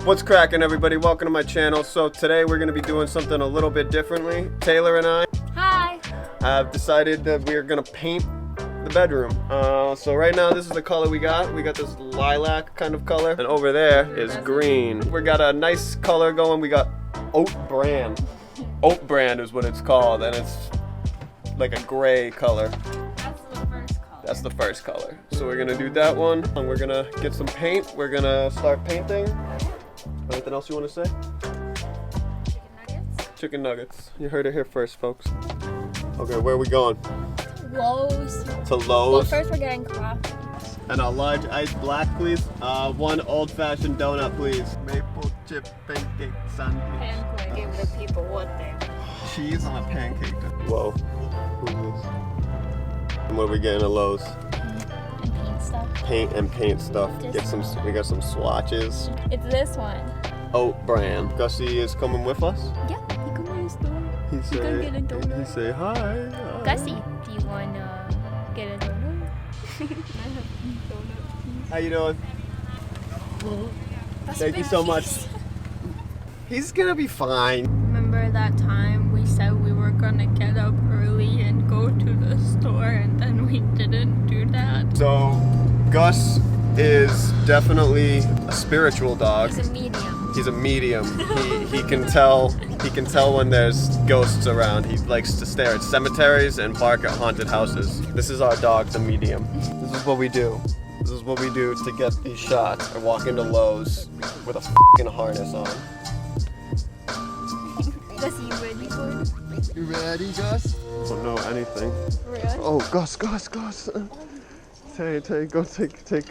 What's cracking, everybody? Welcome to my channel. So today we're going to be doing something a little bit differently. Taylor and I have decided that we are going to paint the bedroom. So right now this is the color we got. We got this lilac kind of color, and over there is green. We got a nice color going. We got Oat Brand. Oat Brand is what it's called, and it's like a gray color. That's the first color. So we're gonna do that one, and we're gonna get some paint. We're gonna start painting. Anything else you want to say? Chicken nuggets. Chicken nuggets. You heard it here first, folks. Okay, where are we going? Lowe's. To Lowe's. Well, first we're getting coffee. And a large iced black, please. One old-fashioned donut, please. Maple chip pancake sandwich. Pancake. Give the people what they want. Cheese on a pancake. Whoa. Who's this? And what are we getting at Lowe's? And paint stuff. Paint and paint stuff. We got some swatches. It's this one. Oat Brand. Gussie is coming with us. Yeah, he come to the store. He gonna get a donut. He say hi. Gussie, do you want to get a donut? I have donut. How you doing? Thank you so much. He's gonna be fine. Remember that time we said we were gonna get up early and go to the store, and then we didn't do that? So, Gus is definitely a spiritual dog. He's a medium. He's a medium. He can tell when there's ghosts around. He likes to stare at cemeteries and bark at haunted houses. This is our dog, the medium. This is what we do. This is what we do to get these shots. I walk into Lowe's with a f***ing harness on. Gus, you ready for it? You ready, Gus? I don't know anything. Really? Oh, Gus. Tay, go take.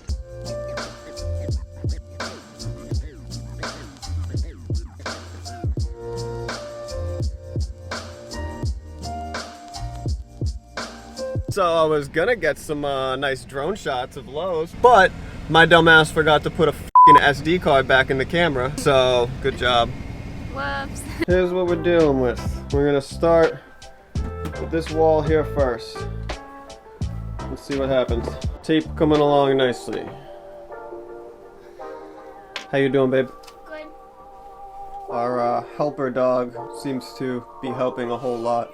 So I was gonna get some nice drone shots of Lowe's, but my dumbass forgot to put a f***ing SD card back in the camera. So, good job. Whoops. Here's what we're dealing with. We're gonna start with this wall here first. Let's see what happens. Tape coming along nicely. How you doing, babe? Good. Our helper dog seems to be helping a whole lot.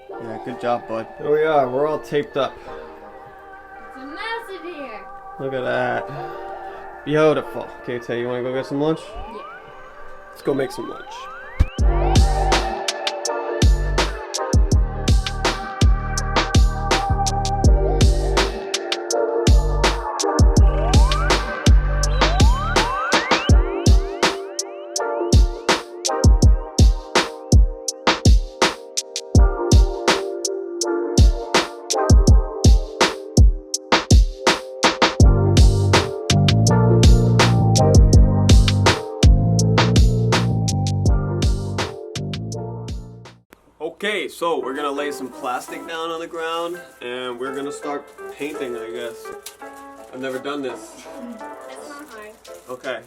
Yeah, good job, bud. Here we are. We're all taped up. It's a mess in here. Look at that. Beautiful. Okay, Tay, you want to go get some lunch? Yeah. Let's go make some lunch. Okay, so we're gonna lay some plastic down on the ground and we're gonna start painting, I guess. I've never done this. It's not hard. Okay.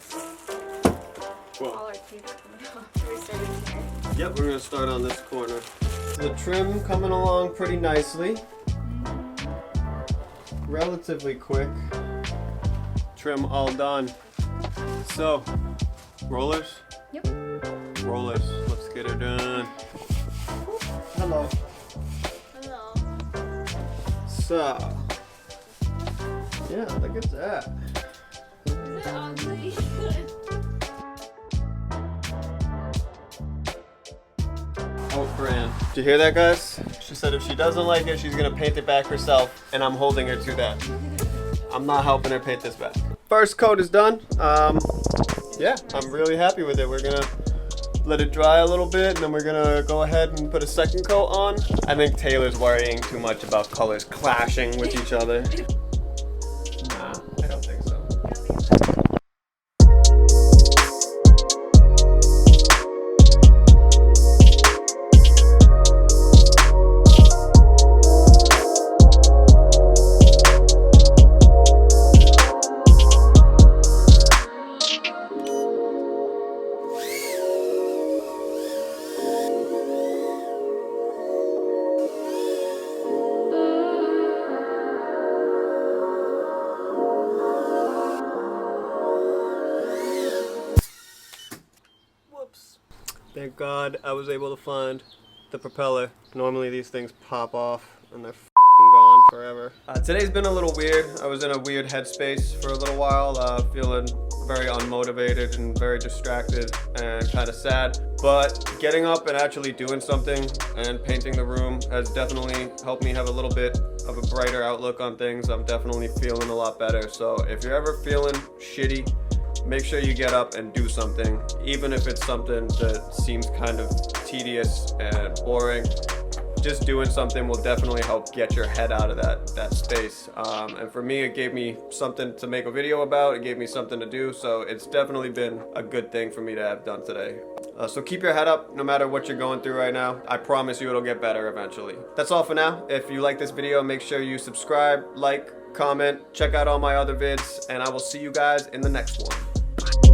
All Well, our tape coming off. Should we start in here? yep, we're gonna start on this corner. The trim coming along pretty nicely. Relatively quick. Trim all done. So, rollers? Yep. Rollers. Let's get her done. Hello. Hello. So, yeah, look at that. Is it ugly? Oat Brand. Did you hear that, guys? She said if she doesn't like it, she's gonna paint it back herself, and I'm holding her to that. I'm not helping her paint this back. First coat is done. Yeah, I'm really happy with it. We're gonna let it dry a little bit, and then we're gonna go ahead and put a second coat on. I think Taylor's worrying too much about colors clashing with each other. Nah, I don't think so. Thank God I was able to find the propeller. Normally these things pop off and they're gone forever. Today's been a little weird. I was in a weird headspace for a little while, feeling very unmotivated and very distracted and kind of sad. But getting up and actually doing something and painting the room has definitely helped me have a little bit of a brighter outlook on things. I'm definitely feeling a lot better. So if you're ever feeling shitty, make sure you get up and do something, even if it's something that seems kind of tedious and boring. Just doing something will definitely help get your head out of that space. And for me, it gave me something to make a video about. It gave me something to do. So it's definitely been a good thing for me to have done today. So keep your head up no matter what you're going through right now. I promise you it'll get better eventually. That's all for now. If you like this video, make sure you subscribe, like, comment, check out all my other vids, and I will see you guys in the next one. Bye.